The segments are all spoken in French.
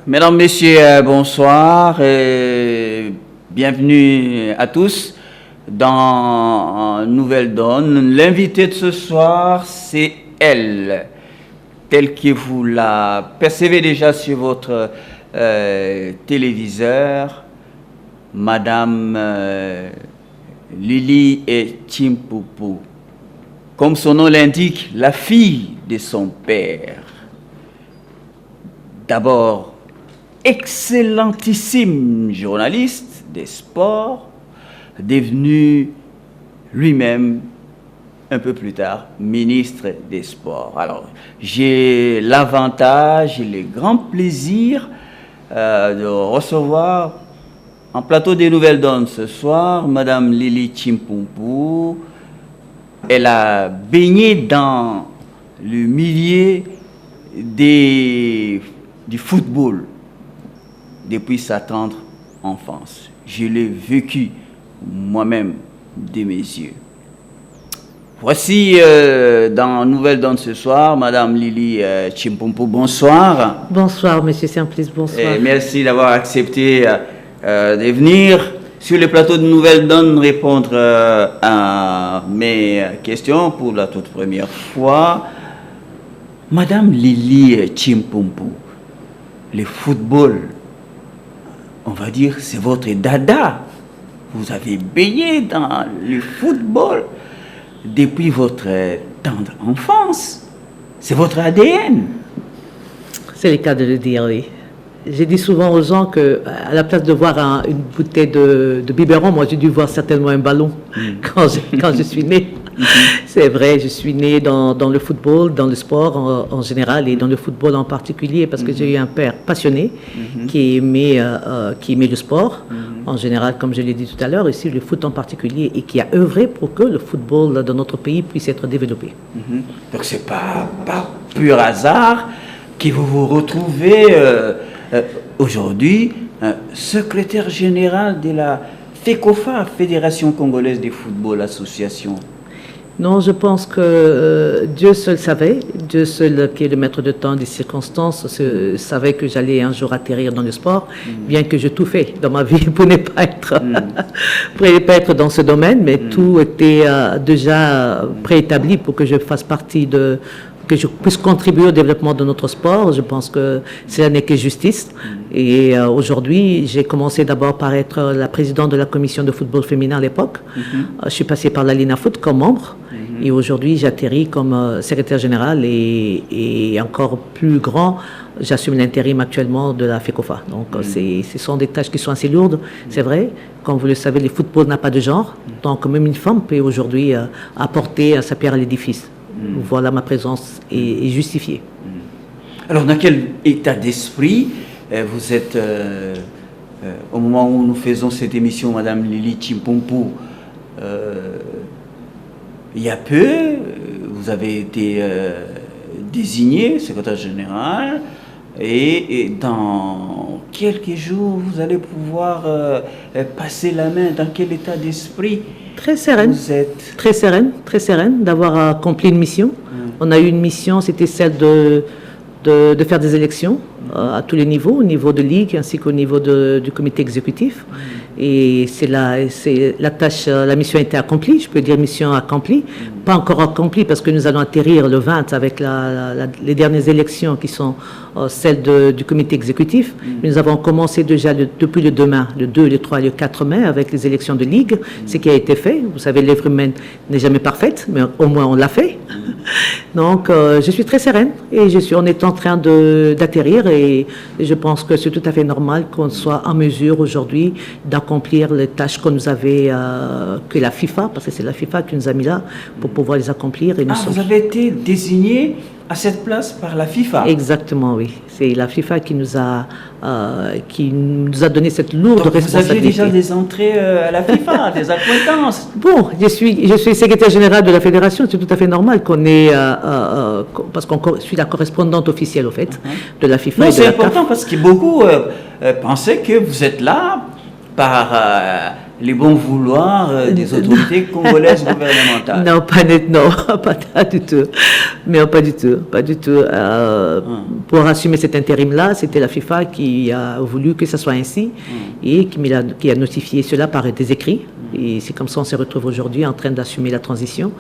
Mesdames, Messieurs, bonsoir et bienvenue à tous dans Nouvelle Donne. L'invité de ce soir, c'est elle, telle que vous la percevez déjà sur votre téléviseur, Madame Lili Chimpoupou. Comme son nom l'indique, la fille de son père. D'abord, excellentissime journaliste des sports, devenu lui-même, un peu plus tard, ministre des Sports. Alors, j'ai l'avantage et le grand plaisir de recevoir en plateau des Nouvelles Donnes ce soir, Madame Lili Chimpoupou. Elle a baigné dans le milieu du football depuis sa tendre enfance. Je l'ai vécu moi-même de mes yeux. Voici dans Nouvelle Donne ce soir, Madame Lili Chimpoupou, bonsoir. Bonsoir, Monsieur Simplice, bonsoir. Et merci d'avoir accepté de venir sur le plateau de Nouvelle Donne répondre à mes questions pour la toute première fois. Madame Lili Chimpoupou, le football, on va dire, c'est votre dada. Vous avez baigné dans le football depuis votre tendre enfance. C'est votre ADN. C'est le cas de le dire, oui. J'ai dit souvent aux gens qu'à la place de voir une bouteille de biberon, moi j'ai dû voir certainement un ballon quand je suis née. C'est vrai, je suis née dans le football, dans le sport en général et dans le football en particulier parce que j'ai eu un père passionné qui aimait le sport en général, comme je l'ai dit tout à l'heure, ici le foot en particulier et qui a œuvré pour que le football dans notre pays puisse être développé. Donc c'est pas pur hasard que vous vous retrouvez aujourd'hui secrétaire général de la FECOFA, Fédération Congolaise de Football Association. Non, je pense que Dieu seul savait, Dieu seul qui est le maître de temps des circonstances, savait que j'allais un jour atterrir dans le sport, bien que j'ai tout fait dans ma vie pour ne pas être dans ce domaine, mais tout était déjà préétabli pour que je fasse partie que je puisse contribuer au développement de notre sport. Je pense que cela n'est que justice. Et aujourd'hui, j'ai commencé d'abord par être la présidente de la commission de football féminin à l'époque. Je suis passée par la Linafoot comme membre. Et aujourd'hui, j'atterris comme secrétaire général et encore plus grand, j'assume l'intérim actuellement de la FECOFA. Donc, ce sont des tâches qui sont assez lourdes, c'est vrai. Comme vous le savez, le football n'a pas de genre. Donc, même une femme peut aujourd'hui apporter sa pierre à l'édifice. Voilà, ma présence est justifiée. Alors, dans quel état d'esprit vous êtes au moment où nous faisons cette émission, Madame Lili Chimpoupou? Il y a peu, vous avez été désigné secrétaire général et dans quelques jours, vous allez pouvoir passer la main. Dans quel état d'esprit? Très sereine, vous êtes? Très sereine d'avoir accompli une mission. On a eu une mission, c'était celle de faire des élections à tous les niveaux, au niveau de ligue ainsi qu'au niveau du comité exécutif. Et c'est la tâche, la mission a été accomplie, je peux dire mission accomplie, pas encore accomplie parce que nous allons atterrir le 20 avec les dernières élections qui sont celles du comité exécutif. Nous avons commencé déjà depuis le 2 mai, le 2, le 3 et le 4 mai avec les élections de ligue, ce qui a été fait. Vous savez, l'œuvre humaine n'est jamais parfaite, mais au moins on l'a fait. Donc je suis très sereine et on est en train d'atterrir et je pense que c'est tout à fait normal qu'on soit en mesure aujourd'hui d'accomplir les tâches qu'on nous avait, que la FIFA, parce que c'est la FIFA qui nous a mis là pour pouvoir les accomplir. Et vous avez été désigné à cette place par la FIFA? Exactement, oui. C'est la FIFA qui nous a donné cette lourde responsabilité. Vous aviez déjà des entrées à la FIFA, des acquaintances? Bon, je suis secrétaire général de la fédération, c'est tout à fait normal qu'on ait, parce qu'on suis la correspondante officielle, au fait, de la FIFA. Non, c'est important parce que beaucoup pensaient que vous êtes là par les bons vouloirs des autorités congolaises gouvernementales. Non, pas du tout. Mais pas du tout, pas du tout. Pour assumer cet intérim-là, c'était la FIFA qui a voulu que ça soit ainsi et qui a notifié cela par des écrits. Et c'est comme ça qu'on se retrouve aujourd'hui en train d'assumer la transition.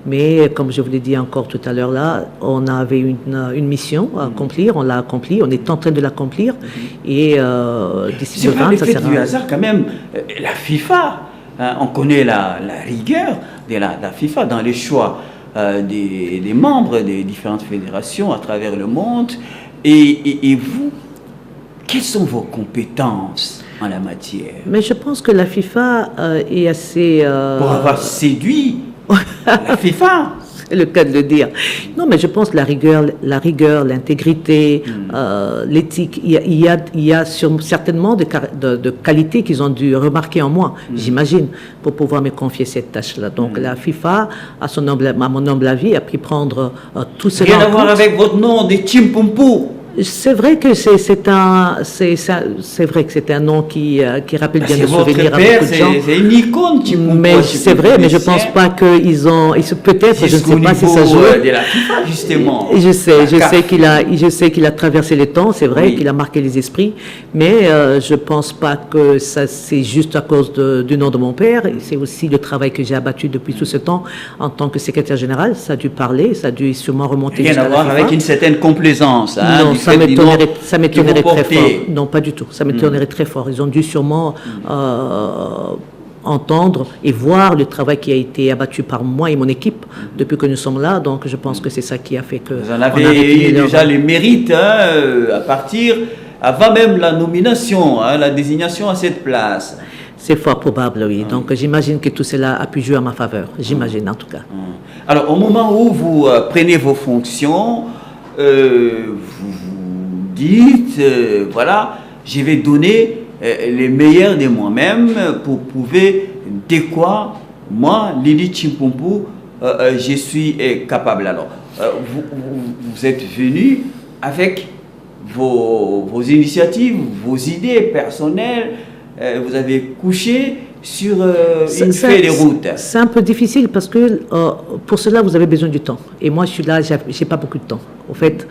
Mais comme je vous l'ai dit encore tout à l'heure là, on avait une mission à accomplir, on l'a accomplie, on est en train de l'accomplir. Et d'ici le 20, ça sera... du hasard quand même, la FIFA, hein, on connaît la rigueur de la FIFA dans les choix des membres des différentes fédérations à travers le monde. Et vous, quelles sont vos compétences en la matière? Mais je pense que la FIFA est assez... Pour avoir séduit la FIFA. C'est le cas de le dire. Non, mais je pense que la rigueur, l'intégrité, l'éthique, il y a certainement de qualités qu'ils ont dû remarquer en moi, j'imagine, pour pouvoir me confier cette tâche-là. Donc la FIFA, à mon humble avis, a pu prendre tout cela. Rien à voir avec votre nom de Chimpumpu. C'est vrai que c'est vrai que c'est un nom qui rappelle bien des souvenirs à beaucoup de gens. C'est une icône, Chimpumpu. Mais c'est vrai, mais je pense pas qu'ils ont, peut-être, je ne sais pas si ça joue. De la FIFA, justement. Je sais qu'il a traversé les temps, c'est vrai qu'il a marqué les esprits, mais je pense pas que ça c'est juste à cause du nom de mon père. C'est aussi le travail que j'ai abattu depuis tout ce temps en tant que secrétaire général. Ça a dû parler, ça a dû sûrement remonter. Rien à voir avec une certaine complaisance. Hein, non, ça m'étonnerait très fort. Non, pas du tout. Ça m'étonnerait très fort. Ils ont dû sûrement entendre et voir le travail qui a été abattu par moi et mon équipe depuis que nous sommes là. Donc, je pense que c'est ça qui a fait que... Vous en avez déjà les mérites à partir, avant même la nomination, la désignation à cette place. C'est fort probable, oui. Donc, j'imagine que tout cela a pu jouer à ma faveur. J'imagine, en tout cas. Alors, au moment où vous prenez vos fonctions, vous dites, voilà, je vais donner les meilleurs de moi-même pour prouver de quoi, moi, Lili Chimpumpu, je suis capable. Alors, vous êtes venu avec vos initiatives, vos idées personnelles, vous avez couché sur une feuille de route. C'est un peu difficile parce que pour cela, vous avez besoin du temps. Et moi, je suis là, je n'ai pas beaucoup de temps. Au fait,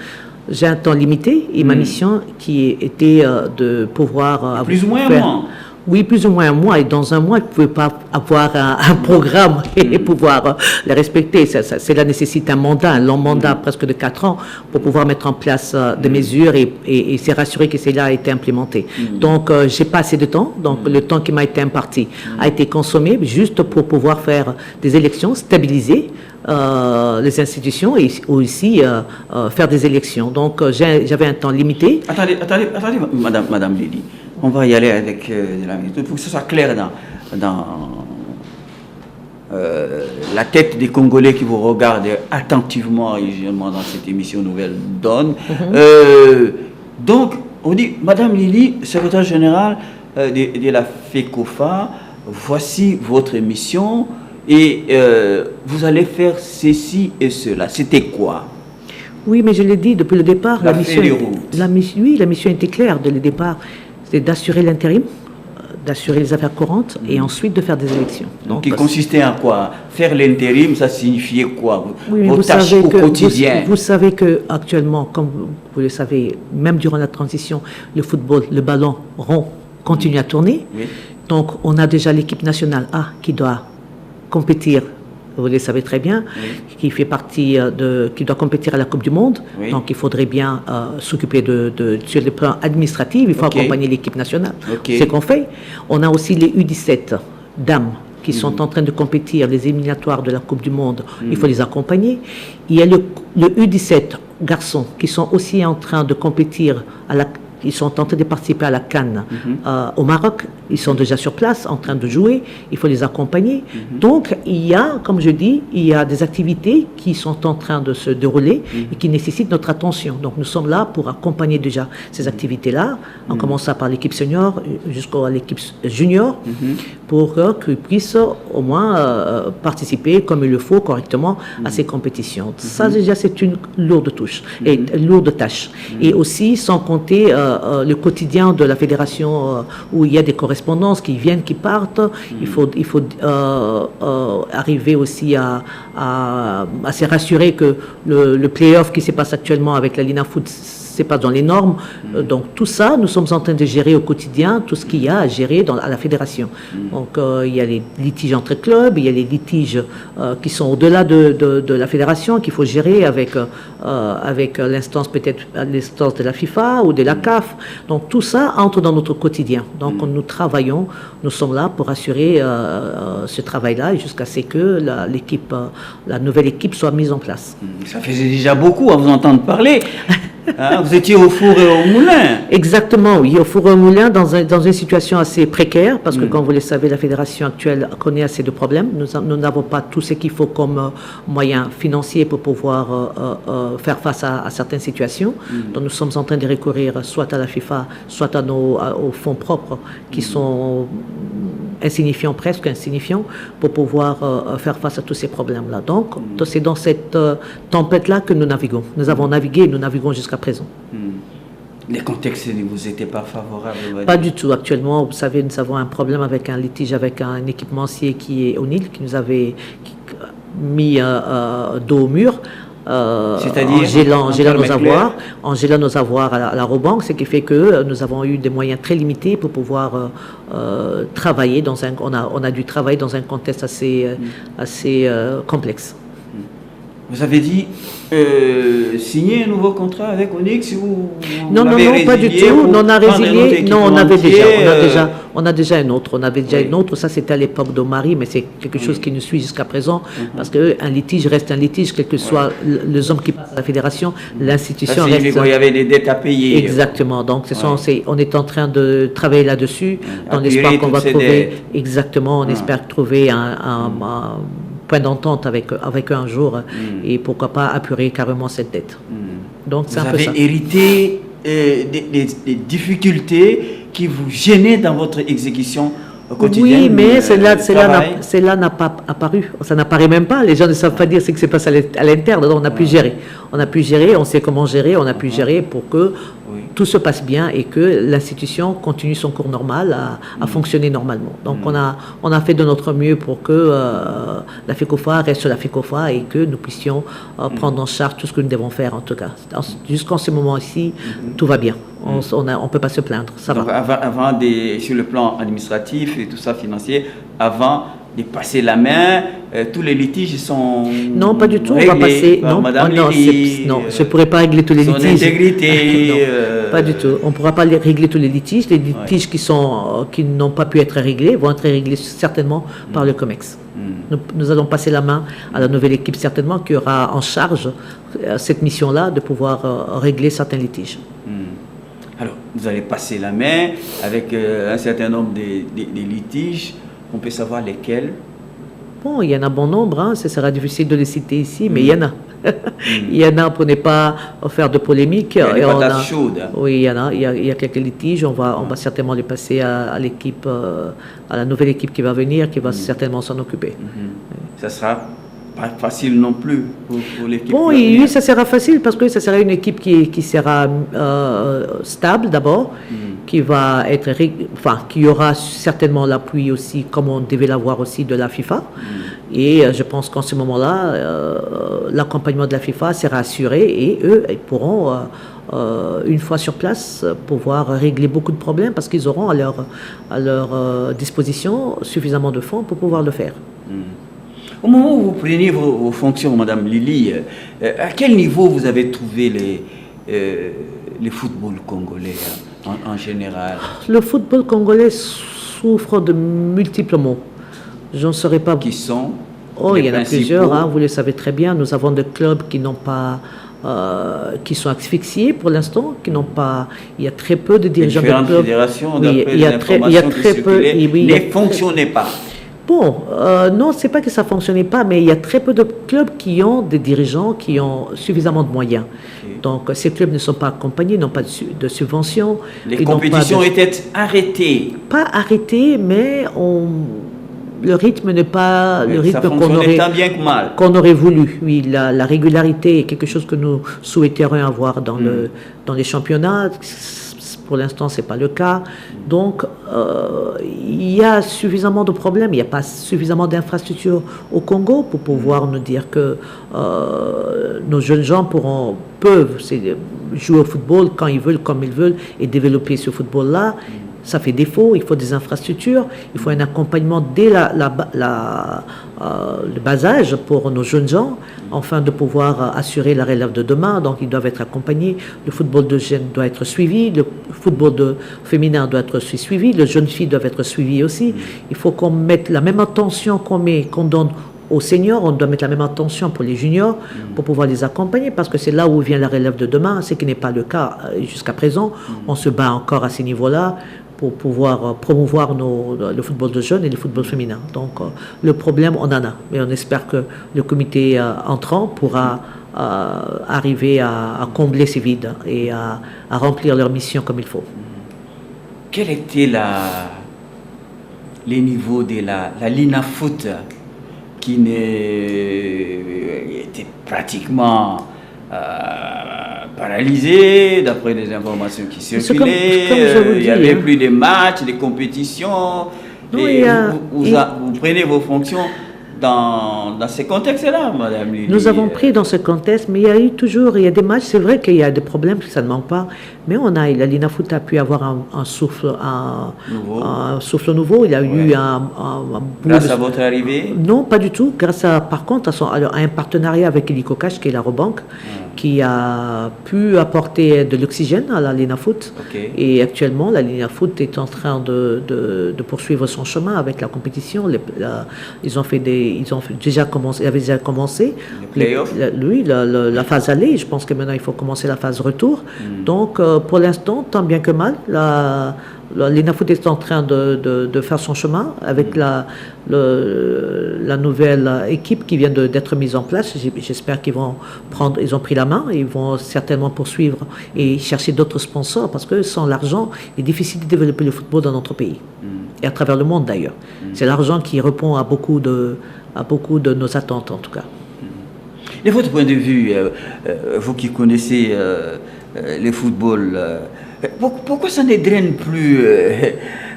j'ai un temps limité et ma mission qui était de pouvoir... plus ou moins un mois. Oui, plus ou moins un mois. Et dans un mois, je ne pouvais pas avoir un programme et pouvoir le respecter. Cela nécessite un mandat, un long mandat, presque de 4 ans, pour pouvoir mettre en place des mesures et se rassurer que cela a été implémenté. Donc, je n'ai pas assez de temps. Donc, le temps qui m'a été imparti a été consommé juste pour pouvoir faire des élections, stabiliser les institutions et aussi faire des élections. Donc, j'avais un temps limité. Attendez, Madame Lili. On va y aller avec la minute pour que ce soit clair dans la tête des Congolais qui vous regardent attentivement dans cette émission Nouvelle Donne. Donc, on dit, Madame Lili, secrétaire générale de la FECOFA, voici votre mission et vous allez faire ceci et cela. C'était quoi? Oui, mais je l'ai dit depuis le départ. La mission était claire dès le départ. C'est d'assurer l'intérim, d'assurer les affaires courantes et ensuite de faire des élections. Donc, qui consistait en quoi? Faire l'intérim, ça signifiait quoi? Oui, vos tâches au quotidien. Vous savez qu'actuellement, comme vous le savez, même durant la transition, le football, le ballon rond continue à tourner. Oui. Donc, on a déjà l'équipe nationale A qui doit compétir. Vous le savez très bien, qui fait partie qui doit compétir à la Coupe du Monde. Oui. Donc, il faudrait bien s'occuper sur le plan administratif. Il faut accompagner l'équipe nationale. C'est ce qu'on fait. On a aussi les U17 dames qui sont en train de compétir, les éliminatoires de la Coupe du Monde. Il faut les accompagner. Il y a le U17 garçons qui sont aussi en train de compétir ils sont en train de participer à la CAN au Maroc. Ils sont déjà sur place, en train de jouer. Il faut les accompagner. Donc, il y a, comme je dis, il y a des activités qui sont en train de se dérouler et qui nécessitent notre attention. Donc, nous sommes là pour accompagner déjà ces activités-là, en commençant par l'équipe senior jusqu'à l'équipe junior, pour qu'ils puissent au moins participer comme il le faut correctement à ces compétitions. Ça, déjà, c'est une lourde touche et lourde tâche. Et aussi, sans compter le quotidien de la fédération où il y a des correspondants correspondance, qui viennent, qui partent. Il faut arriver aussi à se rassurer que le play-off qui se passe actuellement avec la Lina Foot, c'est pas dans les normes. Donc tout ça, nous sommes en train de gérer au quotidien, tout ce qu'il y a à gérer à la fédération. Donc il y a les litiges entre clubs, il y a les litiges qui sont au-delà de la fédération, qu'il faut gérer avec l'instance, peut-être l'instance de la FIFA ou de la CAF. Donc tout ça entre dans notre quotidien. Donc nous travaillons, nous sommes là pour assurer ce travail-là jusqu'à ce que la nouvelle équipe soit mise en place. Ça faisait déjà beaucoup à vous entendre parler. Hein, vous étiez au four et au moulin. Exactement, oui, au four et au moulin, dans une situation assez précaire, parce que, comme vous le savez, la fédération actuelle connaît assez de problèmes. Nous n'avons pas tout ce qu'il faut comme moyens financiers pour pouvoir faire face à certaines situations. Donc, nous sommes en train de recourir soit à la FIFA, soit aux fonds propres, qui sont insignifiants, presque insignifiants, pour pouvoir faire face à tous ces problèmes-là. Donc, c'est dans cette tempête-là que nous naviguons. Nous avons navigué et nous naviguons jusqu'à présent. Les contextes ne vous étaient pas favorables? Pas du tout. Actuellement, vous savez, nous avons un problème avec un litige avec un équipementier qui est au Nil, qui nous avait mis dos au mur. C'est-à-dire en gelant nos avoirs à la Robank, ce qui fait que nous avons eu des moyens très limités pour pouvoir travailler on a dû travailler dans un contexte assez complexe. Vous avez dit signer un nouveau contrat avec Onyx ou non, pas du tout. On a résilié. Non, on a déjà un autre. On avait déjà une autre. Ça, c'était à l'époque d'Omari, mais c'est quelque chose qui nous suit jusqu'à présent, parce qu'un litige reste un litige, quel que soit les hommes qui passent à la fédération, l'institution reste. Il y avait des dettes à payer. Exactement. Donc, on est en train de travailler là-dessus, dans l'espoir qu'on va trouver. Exactement. On espère trouver un point d'entente avec eux un jour, et pourquoi pas apurer carrément cette dette. Donc c'est un peu ça. Vous avez hérité des difficultés qui vous gênaient dans votre exécution quotidienne? Oui, mais cela n'a pas apparu. Ça n'apparaît même pas. Les gens ne savent pas dire ce qui se passe à l'interne. Donc on a pu gérer. On sait comment gérer. On a pu gérer pour que tout se passe bien et que l'institution continue son cours normal à fonctionner normalement. Donc on a fait de notre mieux pour que la FECOFA reste la FECOFA et que nous puissions prendre en charge tout ce que nous devons faire en tout cas. Jusqu'en ce moment-ci, tout va bien. On ne peut pas se plaindre. Ça donc va. Avant sur le plan administratif et tout ça financier, avant de passer la main, tous les litiges sont non, pas du tout. On va passer. Non, je ne pourrais pas régler tous les litiges. Son intégrité. Pas du tout. On ne pourra pas régler tous les litiges. Les litiges qui n'ont pas pu être réglés vont être réglés certainement par le COMEX. Nous allons passer la main à la nouvelle équipe certainement qui aura en charge cette mission-là de pouvoir régler certains litiges. Alors, vous allez passer la main avec un certain nombre de litiges. On peut savoir lesquels? Bon, il y en a bon nombre, hein. Ce sera difficile de les citer ici, mais il y en a. Il y en a pour ne pas faire de polémique. Il y a des patates chaudes. Oui, il y en a. Il y a quelques litiges. On va certainement les passer à l'équipe, à la nouvelle équipe qui va venir, qui va certainement s'en occuper. Ça sera pas facile non plus pour l'équipe. Bon, oui, ça sera facile parce que ça sera une équipe qui sera stable d'abord, qui va être, qui aura certainement l'appui aussi, comme on devait l'avoir aussi de la FIFA. Et je pense qu'en ce moment-là, l'accompagnement de la FIFA sera assuré et eux, ils pourront, une fois sur place, pouvoir régler beaucoup de problèmes parce qu'ils auront à leur disposition suffisamment de fonds pour pouvoir le faire. Au moment où vous preniez vos fonctions, Madame Lily, à quel niveau vous avez trouvé le football congolais en général? Le football congolais souffre de multiples maux. Je ne saurais pas. Qui sont? Oh, il y en a plusieurs, hein, vous le savez très bien. Nous avons des clubs qui n'ont pas, qui sont asphyxiés pour l'instant, qui n'ont pas. Il y a très peu de dirigeants de clubs. Fédérations, d'après les informations qui circulaient, ne fonctionnaient pas. Bon, non, c'est pas que ça fonctionnait pas, mais il y a très peu de clubs qui ont des dirigeants qui ont suffisamment de moyens. Donc, ces clubs ne sont pas accompagnés, n'ont pas de subventions. Les compétitions étaient arrêtées. Pas arrêtées, mais le rythme n'est pas le rythme qu'on aurait voulu. Oui, la régularité est quelque chose que nous souhaiterions avoir dans les championnats, Pour l'instant, ce n'est pas le cas. Donc, il y a suffisamment de problèmes. Il n'y a pas suffisamment d'infrastructures au Congo pour pouvoir nous dire que nos jeunes gens peuvent jouer au football quand ils veulent, comme ils veulent, et développer ce football-là. Ça fait défaut, il faut des infrastructures, il faut un accompagnement dès le bas âge pour nos jeunes gens, afin de pouvoir assurer la relève de demain. Donc ils doivent être accompagnés, le football de jeunes doit être suivi, le football féminin doit être suivi, les jeunes filles doivent être suivies aussi. Il faut qu'on mette la même attention qu'on donne aux seniors, on doit mettre la même attention pour les juniors, pour pouvoir les accompagner, parce que c'est là où vient la relève de demain, ce qui n'est pas le cas jusqu'à présent. On se bat encore à ces niveaux-là pour pouvoir promouvoir le football de jeunes et le football féminin. Donc le problème, on en a, mais on espère que le comité entrant pourra arriver à combler ces vides et à remplir leur mission comme il faut. Quel était les niveaux de la Lina Foot qui était pratiquement paralysée, d'après des informations qui circulaient? Il n'y avait plus de matchs, de compétitions. Et vous prenez vos fonctions dans ces contextes-là, Madame Lili. Nous avons pris dans ce contexte, mais il y a des matchs, c'est vrai qu'il y a des problèmes, ça ne manque pas, mais la Lina Foot a pu avoir un souffle nouveau. Il y a eu un grâce à votre arrivée? Non, pas du tout. Par contre, à un partenariat avec Illico Cash, qui est la Robank, qui a pu apporter de l'oxygène à la Lina Foot. Okay. Et actuellement, la Lina Foot est en train de poursuivre son chemin avec la compétition. Ils avaient déjà commencé la phase aller. Je pense que maintenant il faut commencer la phase retour. Donc pour l'instant, tant bien que mal, la Lina Foot est en train de faire son chemin avec la nouvelle équipe qui vient d'être mise en place. J'espère qu'ils ils ont pris la main et ils vont certainement poursuivre et chercher d'autres sponsors, parce que sans l'argent, il est difficile de développer le football dans notre pays et à travers le monde d'ailleurs. C'est l'argent qui répond à beaucoup de nos attentes en tout cas. De votre point de vue, vous qui connaissez le football, pourquoi ça ne draine plus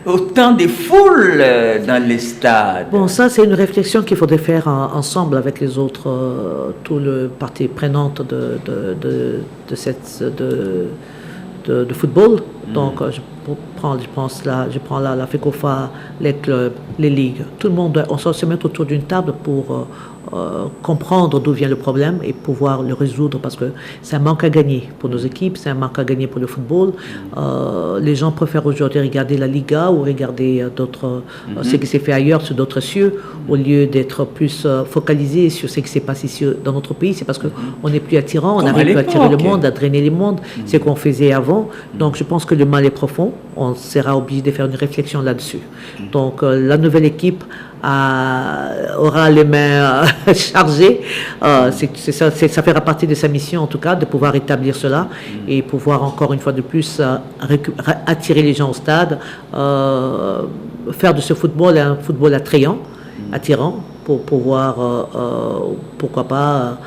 autant de foules dans les stades? Bon, ça c'est une réflexion qu'il faudrait faire ensemble avec les autres, toutes les parties prenantes de football. Donc je prends la FECOFA, les clubs, les ligues. Tout le monde, on se met autour d'une table pour comprendre d'où vient le problème et pouvoir le résoudre, parce que c'est un manque à gagner pour nos équipes, c'est un manque à gagner pour le football. Les gens préfèrent aujourd'hui regarder la Liga ou regarder ce qui s'est fait ailleurs sur d'autres cieux, au lieu d'être plus focalisé sur ce qui s'est passé dans notre pays. C'est parce qu'on n'est plus attirant, on n'arrive plus à attirer le monde, à drainer les mondes, ce qu'on faisait avant. Donc je pense que le mal est profond, on sera obligé de faire une réflexion là-dessus. Donc la nouvelle équipe aura les mains chargées. Ça fera partie de sa mission en tout cas, de pouvoir établir cela et pouvoir encore une fois de plus attirer les gens au stade, faire de ce football un football attirant pour pouvoir, pourquoi pas,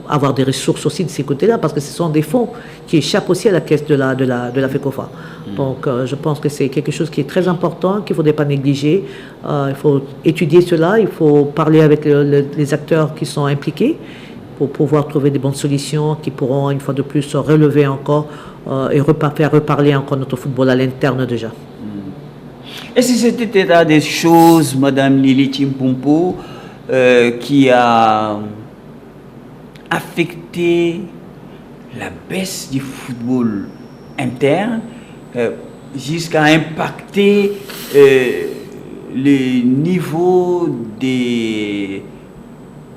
avoir des ressources aussi de ces côtés-là, parce que ce sont des fonds qui échappent aussi à la caisse de la FECOFA. Donc je pense que c'est quelque chose qui est très important, qu'il ne faudrait pas négliger. Il faut étudier cela, il faut parler avec les acteurs qui sont impliqués pour pouvoir trouver des bonnes solutions qui pourront une fois de plus relever encore et faire reparler encore notre football à l'interne déjà. Est-ce que cet état des choses, Madame Lili Chimpumpu, qui a affecté la baisse du football interne jusqu'à impacter le niveau de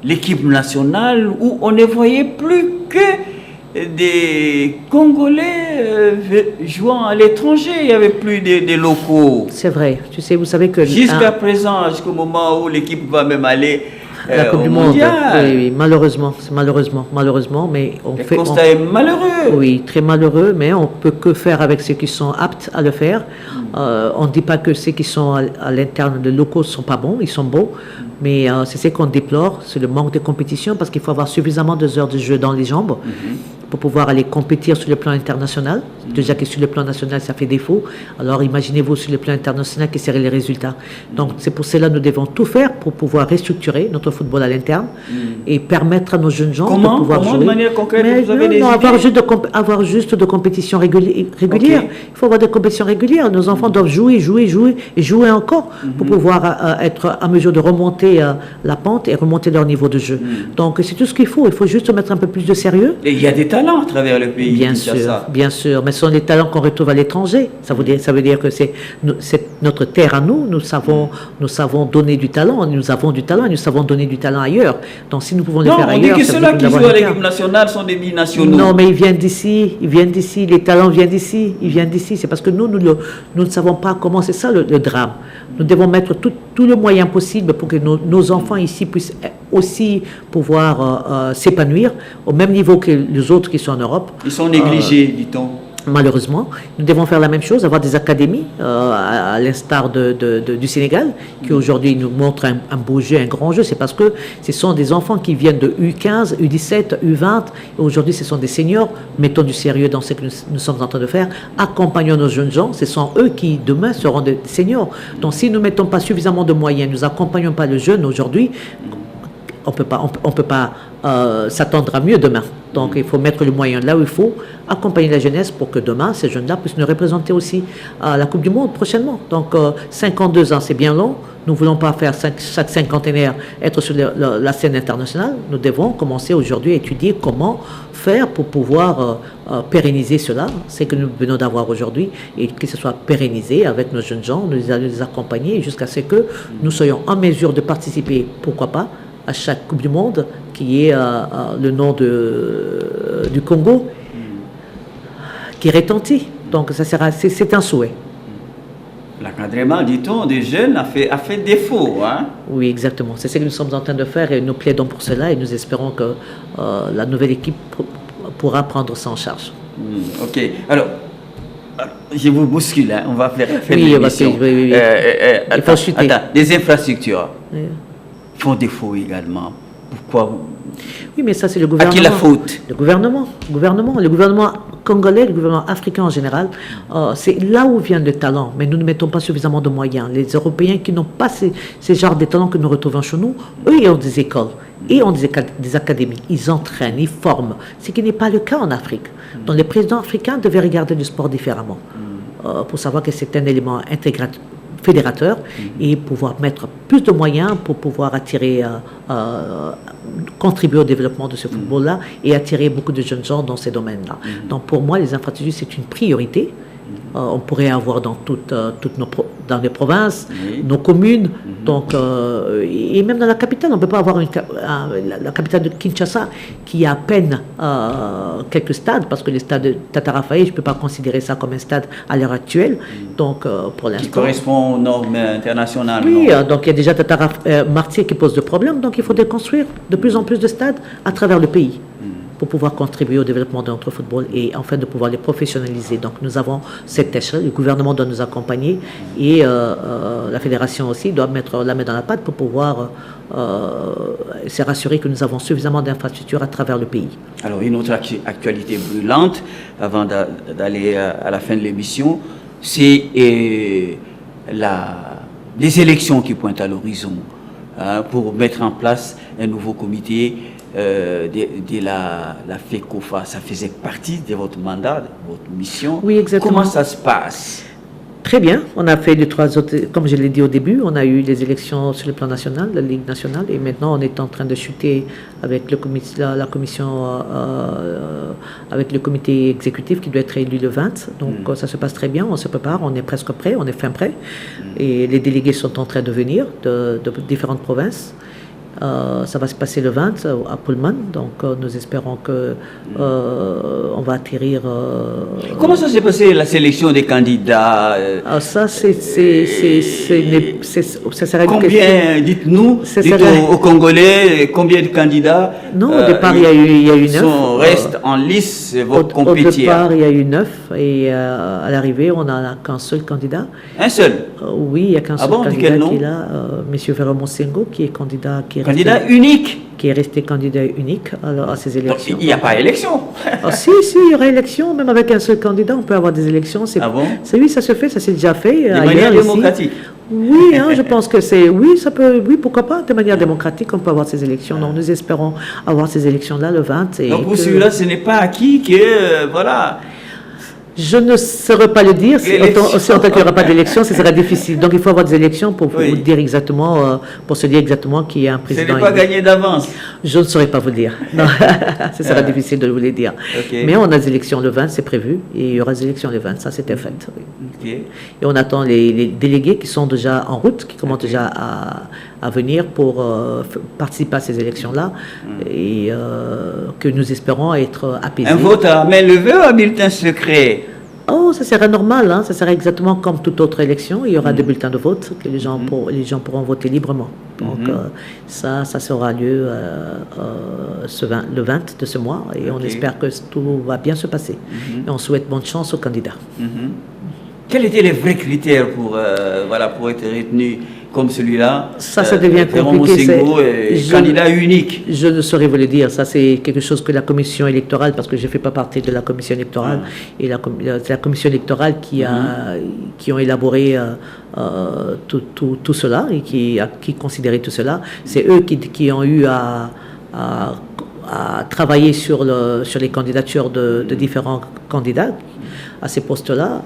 l'équipe nationale, où on ne voyait plus que des Congolais jouant à l'étranger, il n'y avait plus de locaux. C'est vrai, vous savez que... Jusqu'à présent, jusqu'au moment où l'équipe va même aller la Coupe du Monde, oui, malheureusement, mais le constat est malheureux. Oui, très malheureux, mais on peut que faire avec ceux qui sont aptes à le faire. On ne dit pas que ceux qui sont à l'interne de locaux ne sont pas bons, ils sont bons, mais c'est ce qu'on déplore, c'est le manque de compétition, parce qu'il faut avoir suffisamment d'heures de jeu dans les jambes pour pouvoir aller compétir sur le plan international. Déjà que sur le plan national, ça fait défaut. Alors imaginez-vous sur le plan international quels seraient les résultats. Donc c'est pour cela que nous devons tout faire pour pouvoir restructurer notre football à l'interne et permettre à nos jeunes gens de pouvoir jouer. De manière concrète, Mais vous avez des idées? avoir juste de compétitions régulières. Okay. Il faut avoir des compétitions régulières. Nos enfants doivent jouer et jouer encore pour pouvoir être à mesure de remonter la pente et remonter leur niveau de jeu. Donc c'est tout ce qu'il faut. Il faut juste mettre un peu plus de sérieux. Et il y a des talents à travers le pays. Bien sûr. Mais ce sont des talents qu'on retrouve à l'étranger. Ça veut dire que c'est notre terre à nous. Nous savons donner du talent. Nous avons du talent et nous savons donner du talent ailleurs. Donc si nous pouvons le faire ailleurs... On dit que ceux-là qui jouent à l'équipe nationale sont des binationaux. Non, mais ils viennent d'ici. Les talents viennent d'ici. C'est parce que nous ne savons pas comment. C'est ça le drame. Nous devons mettre tout le moyen possible pour que nos enfants ici puissent aussi pouvoir s'épanouir au même niveau que les autres qui sont en Europe. Ils sont négligés, dit-on. Malheureusement, nous devons faire la même chose, avoir des académies, à l'instar du Sénégal, qui aujourd'hui nous montre un beau jeu, un grand jeu. C'est parce que ce sont des enfants qui viennent de U15, U17, U20, et aujourd'hui ce sont des seniors. Mettons du sérieux dans ce que nous sommes en train de faire. Accompagnons nos jeunes gens, ce sont eux qui demain seront des seniors. Donc si nous ne mettons pas suffisamment de moyens, nous n'accompagnons pas le jeune aujourd'hui, on peut pas s'attendre à mieux demain. Donc il faut mettre le moyen là où il faut, accompagner la jeunesse pour que demain, ces jeunes-là puissent nous représenter aussi à la Coupe du Monde prochainement. Donc 52 ans, c'est bien long. Nous ne voulons pas faire chaque cinquantenaire être sur la scène internationale. Nous devons commencer aujourd'hui à étudier comment faire pour pouvoir pérenniser cela, c'est que nous venons d'avoir aujourd'hui, et que ce soit pérennisé avec nos jeunes gens, nous allons les accompagner jusqu'à ce que nous soyons en mesure de participer, pourquoi pas, à chaque Coupe du Monde, qui est le nom du Congo, qui retentit. Donc c'est un souhait. L'encadrement, dit-on, des jeunes a fait défaut. Hein? Oui, exactement. C'est ce que nous sommes en train de faire et nous plaidons pour cela et nous espérons que la nouvelle équipe pourra prendre ça en charge. Ok. Alors, je vous bouscule, hein. On va faire oui, l'émission. Oui. Il faut chuter. Des infrastructures font défaut également. Pourquoi? Oui, mais ça, c'est le gouvernement. À qui la faute? Le gouvernement congolais, le gouvernement africain en général. C'est là où vient le talent, mais nous ne mettons pas suffisamment de moyens. Les Européens qui n'ont pas ces genres de talents que nous retrouvons chez nous, eux, ils ont des écoles et ont des académies. Ils entraînent, ils forment, ce qui n'est pas le cas en Afrique. Donc les présidents africains devaient regarder le sport différemment pour savoir que c'est un élément fédérateur et pouvoir mettre plus de moyens pour pouvoir attirer, contribuer au développement de ce football-là et attirer beaucoup de jeunes gens dans ces domaines-là. Donc pour moi, les infrastructures, c'est une priorité. On pourrait avoir dans dans les provinces, nos communes, donc, et même dans la capitale. On ne peut pas avoir la capitale de Kinshasa qui a à peine quelques stades, parce que le stade de Tata Raphaël, je ne peux pas considérer ça comme un stade à l'heure actuelle. Donc, pour l'instant. Qui correspond aux normes internationales. Oui, donc il y a déjà Tata Martyr qui pose des problèmes, donc il faut construire de plus en plus de stades à travers le pays, pour pouvoir contribuer au développement de notre football et enfin de pouvoir les professionnaliser. Donc nous avons cette échelle, le gouvernement doit nous accompagner et la fédération aussi doit mettre la main dans la pâte pour pouvoir se rassurer que nous avons suffisamment d'infrastructures à travers le pays. Alors une autre actualité brûlante, avant d'aller à la fin de l'émission, c'est les élections qui pointent à l'horizon pour mettre en place un nouveau comité de la FECOFA. Ça faisait partie de votre mandat, de votre mission. Oui, exactement. Comment ça se passe? Très bien. On a fait les 3 autres, comme je l'ai dit au début, on a eu les élections sur le plan national, la Ligue nationale, et maintenant on est en train de chuter avec la commission, avec le comité exécutif qui doit être élu le 20. Donc ça se passe très bien, on se prépare, on est presque prêt, on est fin prêt. Et les délégués sont en train de venir de différentes provinces. Ça va se passer le 20 à Pullman, donc nous espérons que on va atterrir. Comment ça s'est passé la sélection des candidats? Ça, ça serait une combien, question. dites-nous, aux Congolais, combien de candidats? Non, au départ, il y a eu 9. Restent en lice pour compétir. Au départ, il y a eu 9 et à l'arrivée, on n'a qu'un seul candidat. Un seul? Oui, il n'y a qu'un seul candidat quel nom? qui est là, M. Véro Monsengo, qui est candidat, qui qui est Candidat unique. qui est resté candidat unique à ces Donc, élections. il n'y a pas élection. Ah, si, il y aura élection, même avec un seul candidat, on peut avoir des élections. Ah bon? Oui, ça se fait, ça s'est déjà fait. De ailleurs, manière ici. démocratique. Oui, hein, je pense que oui, pourquoi pas, de manière démocratique, on peut avoir ces élections. Donc, nous espérons avoir ces élections-là le 20. Donc pour celui-là, ce n'est pas acquis que, voilà. Je ne saurais pas le dire. Si en tant qu'il n'y aura pas d'élection, ce serait difficile. Donc, il faut avoir des élections pour vous dire exactement, pour se dire exactement qui est un Ce président. n'est pas gagné d'avance. Je ne saurais pas vous dire. Non, ce serait difficile de vous le dire. Okay. Mais on a des élections le 20, c'est prévu. Et il y aura des élections le 20, ça c'était fait. Oui. Okay. Et on attend les délégués qui sont déjà en route, qui commencent déjà à venir pour participer à ces élections-là. Et que nous espérons être apaisés. Un vote à main levée ou à bulletin secret? Oh, ça serait normal, hein. Ça serait exactement comme toute autre élection. Il y aura des bulletins de vote que les gens pourront voter librement. Donc ça aura lieu le 20 de ce mois et on espère que tout va bien se passer. Et on souhaite bonne chance aux candidats. Quels étaient les vrais critères pour être retenu comme celui-là? Ça devient compliqué. Candidat unique. Je ne saurais vous le dire. Ça, c'est quelque chose que la commission électorale, parce que je ne fais pas partie de la commission électorale, et c'est la commission électorale qui ont élaboré tout cela et qui considérait tout cela. C'est eux qui ont eu à travailler sur les candidatures de différents candidats à ces postes-là.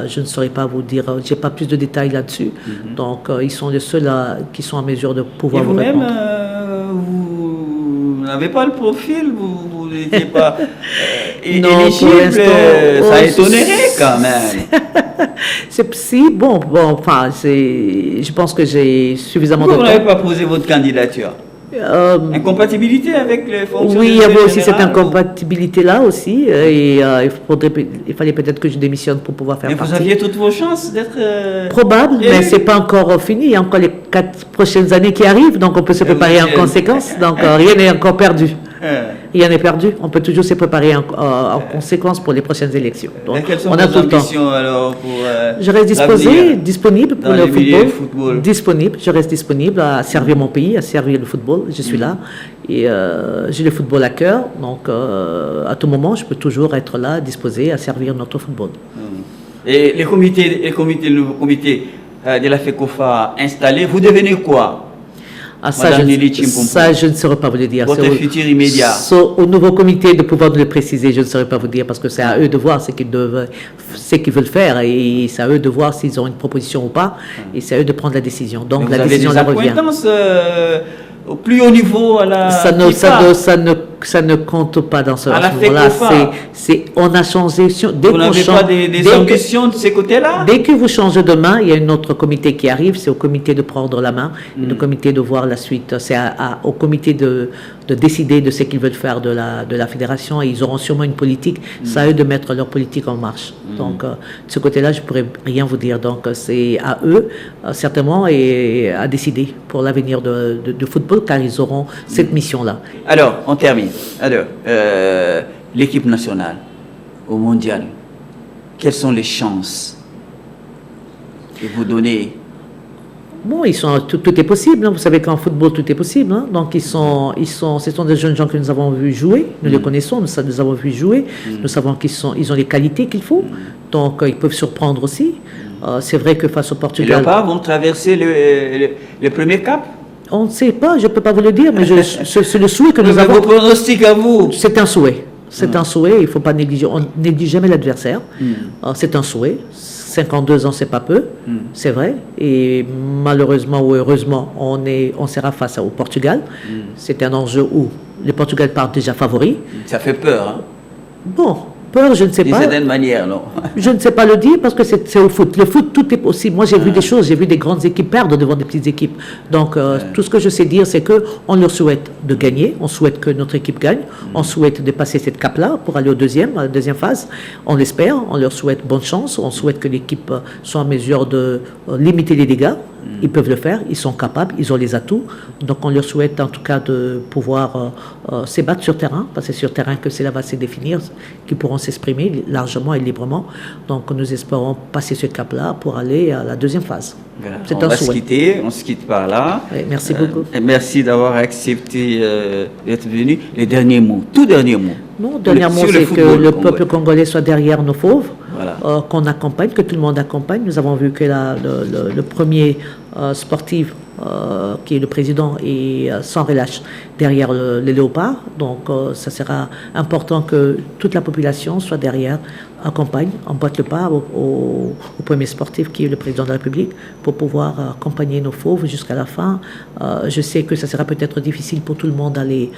Je ne saurais pas vous dire, je n'ai pas plus de détails là-dessus. Donc, ils sont les seuls qui sont en mesure de pouvoir vous répondre. Et vous n'avez pas le profil, vous n'étiez pas éligible, ça étonnerait quand même. Je pense que j'ai suffisamment Pourquoi de vous temps. n'avez pas posé votre candidature? Incompatibilité avec les fonctions. Oui, il y avait aussi cette incompatibilité-là aussi. Et il fallait peut-être que je démissionne pour pouvoir faire partie. Mais vous aviez toutes vos chances d'être... Probable, mais ce n'est pas encore fini. Il y a encore les 4 prochaines années qui arrivent, donc on peut se préparer en conséquence. Donc rien n'est encore perdu. Rien n'est perdu. On peut toujours se préparer en conséquence pour les prochaines élections. Donc, quelles sont on a vos tout le temps. ambitions alors pour Je reste disponible pour le football. Disponible. Je reste disponible à servir mon pays, à servir le football. Je suis là et j'ai le football à cœur. Donc, à tout moment, je peux toujours être là, disposé à servir notre football. Et le nouveau comité de la FECOFA installé, vous devenez quoi? Ça, je ne saurais pas vous le dire. Votre futur immédiat. Au nouveau comité de pouvoir nous le préciser, je ne saurais pas vous dire parce que c'est à eux de voir ce qu'ils veulent faire et c'est à eux de voir s'ils ont une proposition ou pas et c'est à eux de prendre la décision. Donc la décision la revient. Au plus haut niveau à la ça ne compte pas dans ce moment-là. On a changé. Vous n'avez pas des ambitions de ces côtés-là? Dès que vous changez de main, il y a un autre comité qui arrive. C'est au comité de prendre la main, et le comité de voir la suite. C'est au comité de décider de ce qu'ils veulent faire de la fédération. Et ils auront sûrement une politique. C'est à eux de mettre leur politique en marche. Donc, de ce côté-là, je ne pourrais rien vous dire. Donc, c'est à eux, certainement, et à décider pour l'avenir de football, car ils auront cette mission-là. Alors, on termine. Alors, l'équipe nationale au mondial, quelles sont les chances que vous donnez? Bon, tout est possible. Hein. Vous savez qu'en football, tout est possible. Hein. Donc, ce sont des jeunes gens que nous avons vus jouer. Nous les connaissons, nous avons vu jouer. Nous savons qu'ils ont les qualités qu'il faut. Donc, ils peuvent surprendre aussi. C'est vrai que face au Portugal... Les Léopards vont traverser le premier cap? On ne sait pas, je ne peux pas vous le dire, mais c'est le souhait que nous avons. Vos pronostics à vous? C'est un souhait. C'est un souhait, il ne faut pas négliger. On ne néglige jamais l'adversaire. C'est un souhait. 52 ans, c'est pas peu, c'est vrai. Et malheureusement ou heureusement, on sera face au Portugal. C'est un enjeu où le Portugal part déjà favori. Ça fait peur, hein? Bon, peur, je ne sais pas. D'une certaine manière, non? Je ne sais pas le dire parce que c'est au foot. Le foot, tout est possible. Moi, j'ai vu des choses. J'ai vu des grandes équipes perdre devant des petites équipes. Donc, tout ce que je sais dire, c'est qu'on leur souhaite de gagner. On souhaite que notre équipe gagne. On souhaite de passer cette cape-là pour aller à la deuxième phase. On l'espère. On leur souhaite bonne chance. On souhaite que l'équipe soit en mesure de limiter les dégâts Ils peuvent le faire, ils sont capables, ils ont les atouts. Donc on leur souhaite en tout cas de pouvoir se battre sur terrain, parce que c'est sur terrain que cela va se définir, qu'ils pourront s'exprimer largement et librement. Donc nous espérons passer ce cap-là pour aller à la deuxième phase. Voilà. C'est un souhait. On se quitte par là. Oui, merci beaucoup. Merci d'avoir accepté d'être venu. Les derniers mots, tout dernier mot. Non, dernier mot, c'est que le peuple congolais soit derrière nos fauves, voilà. Qu'on accompagne, que tout le monde accompagne. Nous avons vu que le premier sportif, qui est le président, est sans relâche derrière les léopards. Donc, ça sera important que toute la population soit derrière, accompagne, emboîte le pas au premier sportif qui est le président de la République pour pouvoir accompagner nos fauves jusqu'à la fin. Je sais que ça sera peut-être difficile pour tout le monde d'aller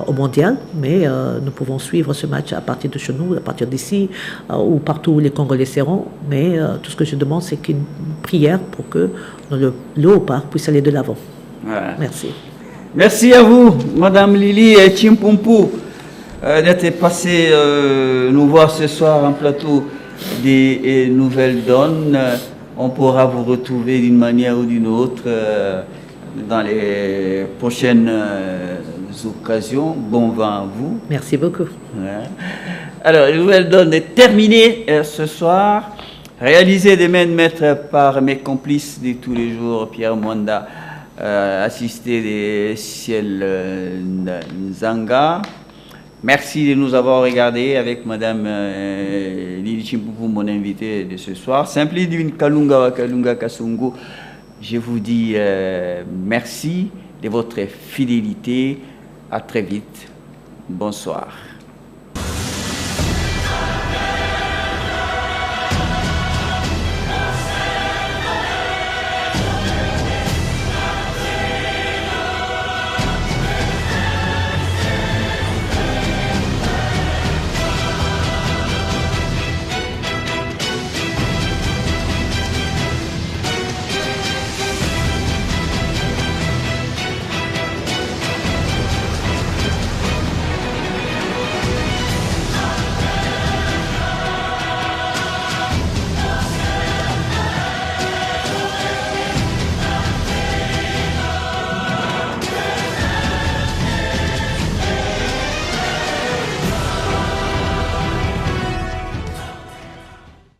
au mondial, mais nous pouvons suivre ce match à partir de chez nous, à partir d'ici, ou partout où les Congolais seront. Mais tout ce que je demande, c'est qu'une prière pour que le léopard puisse aller de l'avant. Voilà. Merci. Merci à vous, Madame Lili Chimpumpu, d'être passée nous voir ce soir en plateau des Nouvelles Donnes. On pourra vous retrouver d'une manière ou d'une autre dans les prochaines occasions. Bon vent à vous. Merci beaucoup. Ouais. Alors, les Nouvelles Donnes est terminée ce soir. Réalisé de main de maître par mes complices de tous les jours, Pierre Mwanda, assisté de Ciel Nzanga. Merci de nous avoir regardés avec Madame Lili Chimpumpu, mon invitée de ce soir. Simpli d'une Kalunga wa Kalunga Kasungu. Je vous dis merci de votre fidélité. À très vite. Bonsoir.